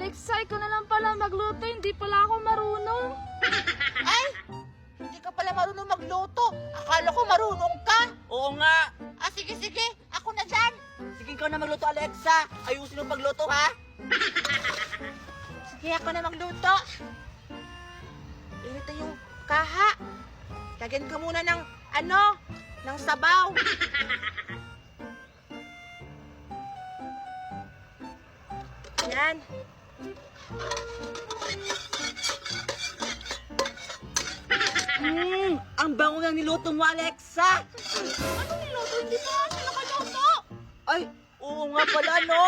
Alexa, ikaw na lang pala magluto. Hindi pala ako marunong. Ay! Hindi ka pala marunong magluto. Akala ko marunong ka. Oo nga. Ah, sige, sige. Ako na dyan. Sige, ikaw na magluto, Alexa. Ayusin yung pagluto, ha? Sige, ako na magluto. Ito yung kaha. Lagyan ka muna ng ng sabaw. Yan. Ang bango ng niluto mo, Alexa. Ano niluto? Hindi pa ako nakaluto. Ay, oo nga pala, no?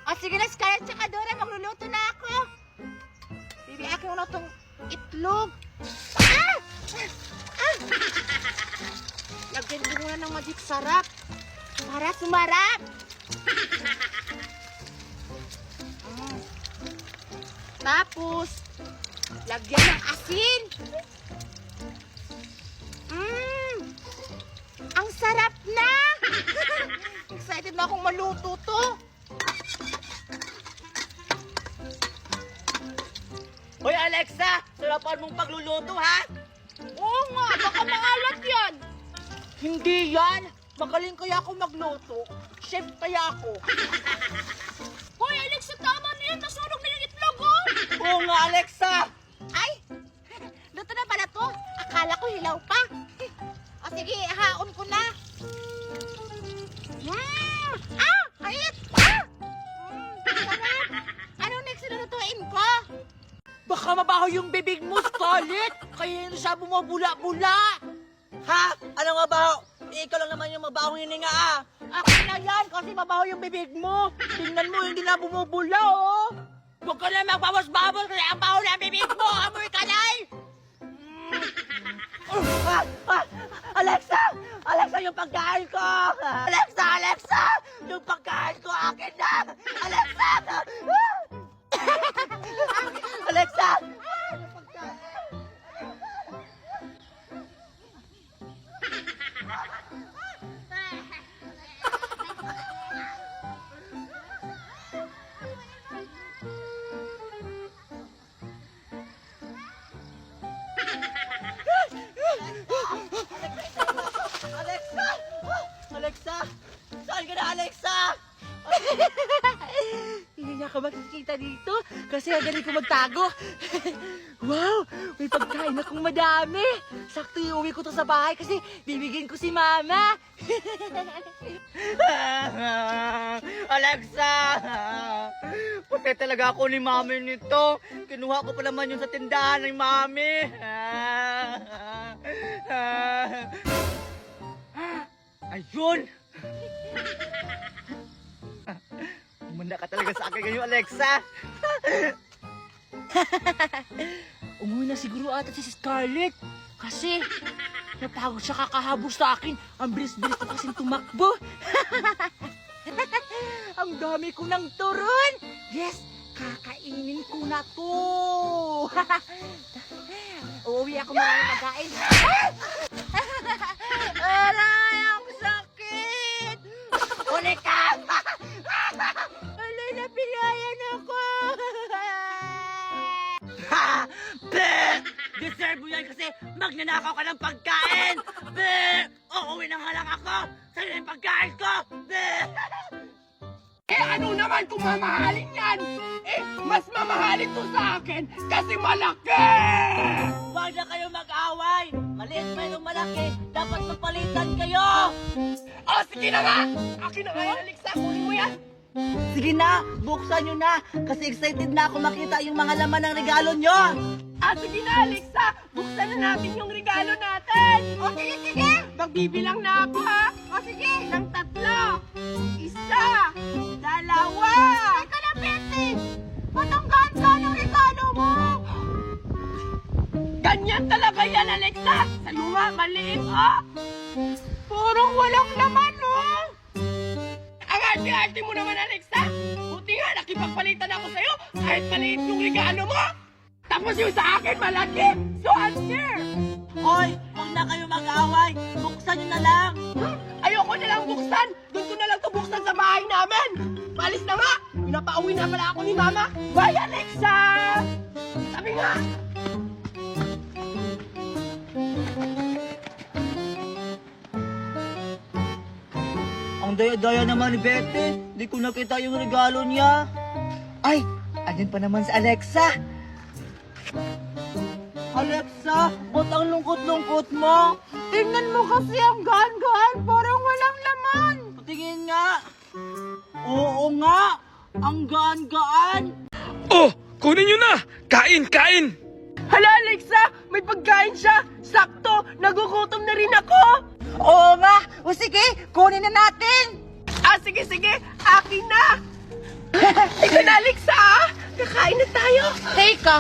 Ah, sige na, Scarlett, tsaka Dora, magluluto na ako. Bibi, akin mo na itong itlog. Ah! Ah! Lagyan ko muna ng magic sarap para sumarap. Tapos, lagyan ng asin. Ang sarap na! Excited na akong maluto to. Hoy, Alexa! Sarapan mong pagluluto, ha? Oo nga, baka maalat yan. Hindi yan! Magaling kaya ako magluto. Chef kaya ako. Hoy, Alexa, tama na yan. Nasunog na yung itlog, oh. Oo nga, Alexa! Ay! Luto na pala to. Akala ko hilaw pa. O sige, haon ko na. Ah! Kait! Ah! Sarap! Anong next na lutuin ko? Baka mabaho yung bibig mo, Scarlett! Kaya yun siya bumabula-bula! Ha? Ano mabaho? Ikaw lang naman yung mabahong hininga, ah! Akin na yan kasi mabaho yung bibig mo. Tingnan mo, hindi na bumubula, oh! Huwag ka na magbawas-bawas kasi ang baho na bibig mo! Amoy kalay! Alexa! Alexa, yung pagkain ko! Alexa! Alexa! Yung pagkain ko, akin na! Alexa! Alexa! Alexa! Alexa! Saan ka na, Alexa? Hindi niya ako makikita dito kasi galing ko magtago. Wow! May pagkain akong madami. Sakto iuwi ko to sa bahay kasi bibigyan ko si Mama. Alexa! Puti talaga ako ni Mami nito. Kinuha ko pa naman yun sa tindahan ng Mami. Ayun! Umanda ka talaga sa akin ngayon, Alexa. Umuwi na siguro ata si Scarlett kasi napagod siya kakahabos sa akin. Ang bilis-bilis na kasing tumakbo. Ang dami ko ng turon. Yes, kakainin ko na to. Uuwi ako maraming pagkain. Aray, ang sakit. Ulit ka! Alay, napilayan ako. Ha! Bleh! Deserve mo yan kasi magnanakaw ka ng pagkain! Bleh! Uuwi na nga lang ako! Sa'yo yung pagkain ko! Bleh! Eh ano naman kung mamahalin yan? Eh, mas mamahalin to sa akin kasi malaki! Huwag na kayo mag-away! Maliit pa yung malaki! Dapat magpalitan kayo! Oh, sige na nga! Akin na nga yan, Alexa. Kunin mo yan. Sige na! Buksan nyo na! Kasi excited na ako makita yung mga laman ng regalo nyo! Ah, sige na, Alexa. Buksan na natin yung regalo natin. O, sige, sige. Magbibilang na ako, ha? O, sige. Ng 3. 1, 2. Teka na, Betty. Patanggaan ka ng regalo mo. Ganyan talaga yan, Alexa. Sa'yo nga, maliit, oh. Parang walang laman, oh. Ang arte-arte mo naman, Alexa. Buti nga, nakipagpalitan ako sa'yo kahit maliit yung regalo mo. Tapos yung sa akin, malaki. So unfair. Hoy! Huwag na kayo mag-away! Buksan nyo na lang! Ayoko na lang buksan. Doon ko na lang to buksan sa bahay namin. Paalis na nga! Pinapauwi na pala ako ni Mama! Bye, Alexa! Sabi nga! Ang daya-daya naman ni Betty. Di ko nakita yung regalo niya. Ay, andyan pa naman si Alexa. Alexa, ba't ang lungkot-lungkot mo? Tingnan mo kasi ang gaan-gaan, parang walang laman. Patingin nga. Oo nga, ang gaan-gaan. Oh, kunin nyo na! Kain, kain! Hala, Alexa! May pagkain siya! Sakto! Nagugutom na rin ako! Oo nga, o sige, kunin na natin. Sige, sige! Akin na! Ikaw na, Alexa! Kakain na tayo! Teka,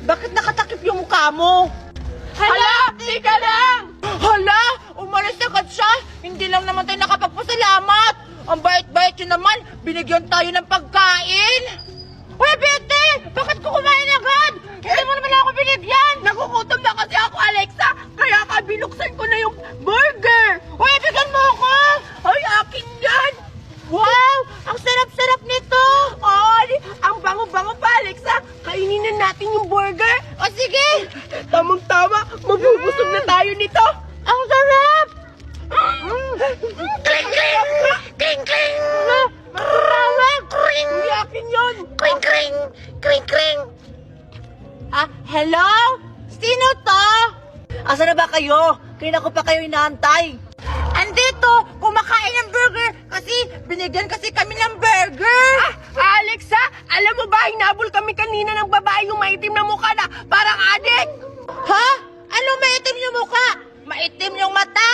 bakit nakatakip yung mukha mo? Hala! Tika lang! Hala, umalis agad siya. Hindi lang naman tayo nakapagpasalamat. Ang bait-bait yun naman, binigyan tayo ng pagkain. Uy, Betty! Bakit ko kumain agad? Hindi mo naman ako binigyan. Nagugutom na kasi ako, Alexa! Kaya ka binuksan ko na yung burger! Uy, bigyan mo ako! Ay, akin yan! Wow! Ang sarap-sarap nito! Ay, ang bango-bango pa, Alexa! Kainin na natin yung burger! O sige! Tamang-tama! Mabubusog na tayo nito! Ang sarap! Kling, kling! Kling, kling! Hindi akin yun! Kring, kring! Kring, kring! Hello? Sino to? Asa na ba kayo? Kailan ko pa kayo inaantay? Andito! Kumakain ng burger! Kasi binigyan kasi kami ng burger! Alexa, alam mo ba, hinabol kami kanina ng babae yung maitim na mukha na parang adik! Ha? Anong maitim yung mukha? Maitim yung mata?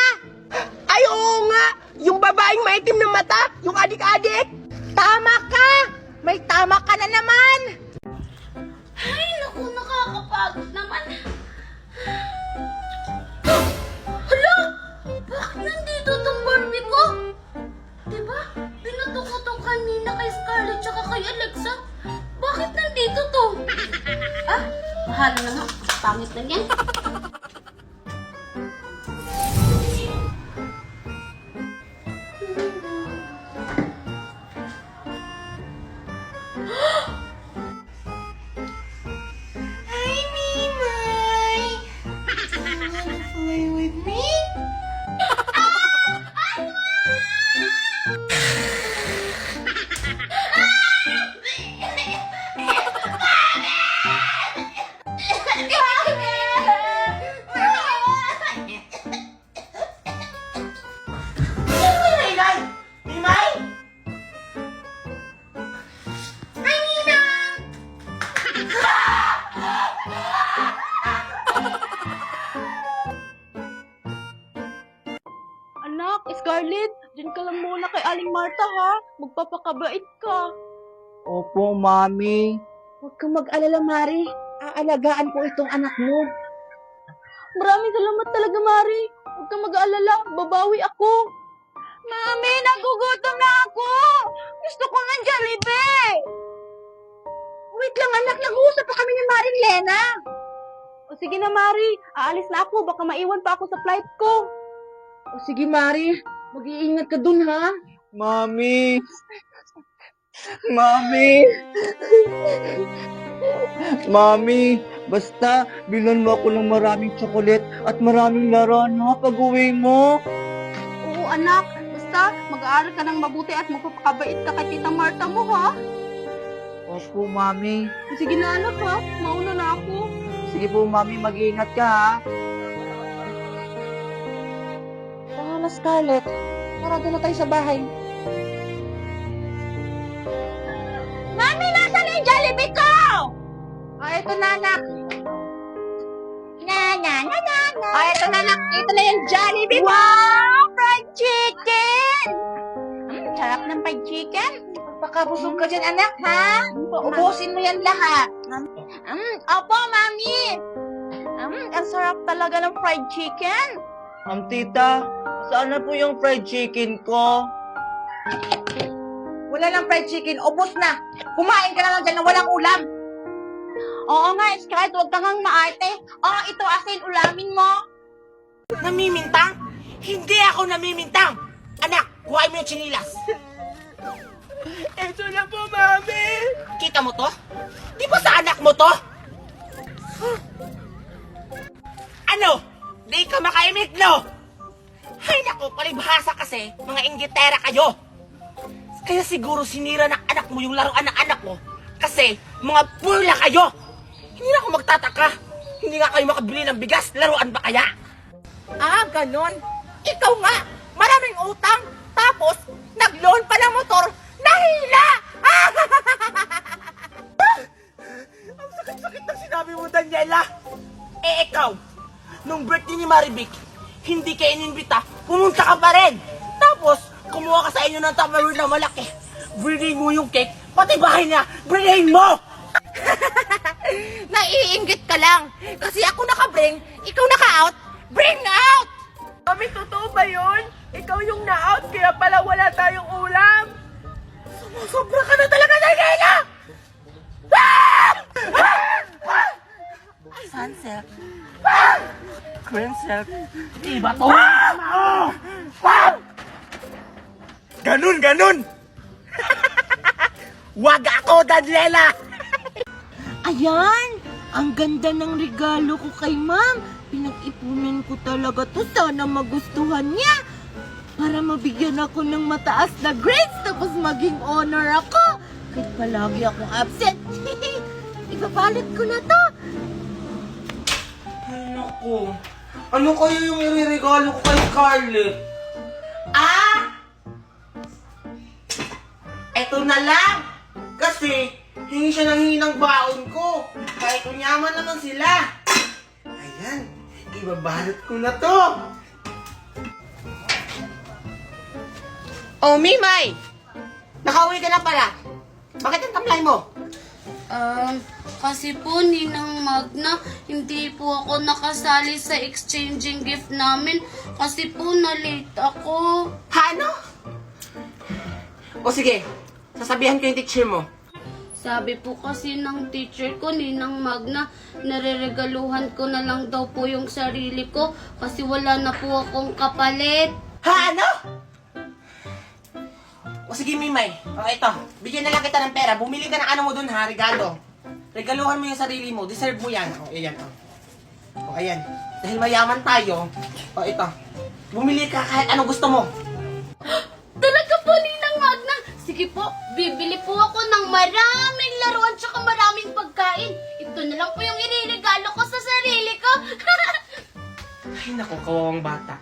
Ay, oo nga! Yung babaeng maitim na mata, yung adik-adik! Tama ka! May tama ka na naman! Ay, naku, nakakapagod naman. Hala! Bakit nandito tong Barbie ko? Diba? Binato ko to kanina kay Scarlett tsaka kay Alexa. Bakit nandito to? Bahala na nga. Pangit na yan. Hi, Mimay! Wanna play with me? Anak, Scarlett, dyan ka lang muna kay Aling Marta ha. Magpapakabait ka. Opo, Mami. Huwag kang mag-alala, Mari. Aalagaan ko itong anak mo. Maraming salamat talaga, Mari. Huwag kang mag-aalala. Babawi ako. Mami, nagugutom na ako! Gusto ko ng Jollibee! Wait lang, anak. Nag-uusap pa kami ni Maring Lena. O sige na, Mari. Aalis na ako. Baka maiwan pa ako sa flight ko. O sige, Mari. Mag-iingat ka dun, ha? Mami. Mami. Mami, basta bilan mo ako ng maraming tsokolet at maraming laruan ha pag-uwi mo. Oo, anak. Basta, mag-aaral ka ng mabuti at magpapakabait ka kay Tita Marta mo, ha? Opo, Mami. O sige na, anak, ha? Mauna na ako. Sige po, Mami, mag-iingat ka ha. Tama na, Scarlett. Tara, doon na tayo sa bahay. Mami, nasa na yung Jollibee ko? Ito na, anak. Na. Ito na, anak. Ito na yung Jollibee mo. Wow! Fried chicken! Sarap ng fried chicken. Pagkabusog ka dyan, anak, ha? Ubusin mo yan lahat. Opo, Mami. Ang sarap talaga ng fried chicken. Tita, saan na po yung fried chicken ko? Wala lang fried chicken, ubos na. Kumain ka na lang dyan na walang ulam. Oo nga, Scarlett, huwag kang maarte. Ito asin, ulamin mo. Namimintang? Hindi ako namimintang! Anak, kuhain mo yung chinilas! Ito na po, Mami! Kita mo to? Di ba sa anak mo to? Ano? Di ka makaimik, no? Hay naku, palibhasa kasi, mga inggitera kayo. Kaya siguro sinira ng anak mo yung laruan ng anak mo. Kasi, mga pula kayo. Hindi na ako magtataka. Hindi nga kayo makabili ng bigas. Laruan ba kaya? Ah, ganon. Ikaw nga, maraming utang. Tapos, nag-loan pa ng motor, nahila! Ang sakit-sakit ng sinabi mo, Daniela. Eh, ikaw, nung birthday ni Marivic, hindi ka inimbita, pumunta ka pa rin. Tapos, kumuha ka sa inyo ng Tupperware na malaki. Bring mo yung cake, pati bahay niya, bring mo! Naiinggit ka lang. Kasi ako naka-bring, ikaw naka-out. Bring out! Mami, totoo ba yun? Ikaw yung na-out, kaya pala wala tayong ulam. Sobra ka na talaga, Daniela! Sunset. Sunset. Iba to. Ganun! Wag ako, Daniela! Ayan! Ang ganda ng regalo ko kay ma'am. Pinag-ipunan ko talaga to. Sana magustuhan niya. Para mabigyan ako ng mataas na grades tapos maging honor ako. Kahit palagi akong absent. Ipapalit ko na to. Ay, naku. Ano kayo yung iririgalo ko kay Scarlett? Ah! Eto na lang! Kasi, hingi siya ng hingi ng baon ko. Kahit kunyaman naman sila. Ayan, ibabalot ko na to. Oh, Mimay! Nakauwi ka na pala. Bakit ang tamlay mo? Kasi po, Ninang Magna, hindi po ako nakasali sa exchanging gift namin. Kasi po, na-late ako. Ano? O sige, sasabihan ko yung teacher mo. Sabi po kasi ng teacher ko, Ninang Magna, nareregaluhan ko na lang daw po yung sarili ko kasi wala na po akong kapalit. Ano? O sige, Mimay. O ito, bigyan na lang kita ng pera. Bumili ka ng ano mo dun ha, regalo. Regaluhan mo yung sarili mo. Deserve mo yan. O, ayan. O, ayan. Dahil mayaman tayo. O, ito. Bumili ka kahit ano gusto mo. Talaga po, Ninang Magna. Sige po, bibili po ako ng maraming laruan tsaka maraming pagkain. Ito na lang po yung iniregalo ko sa sarili ko. Ay, naku, kawawang bata.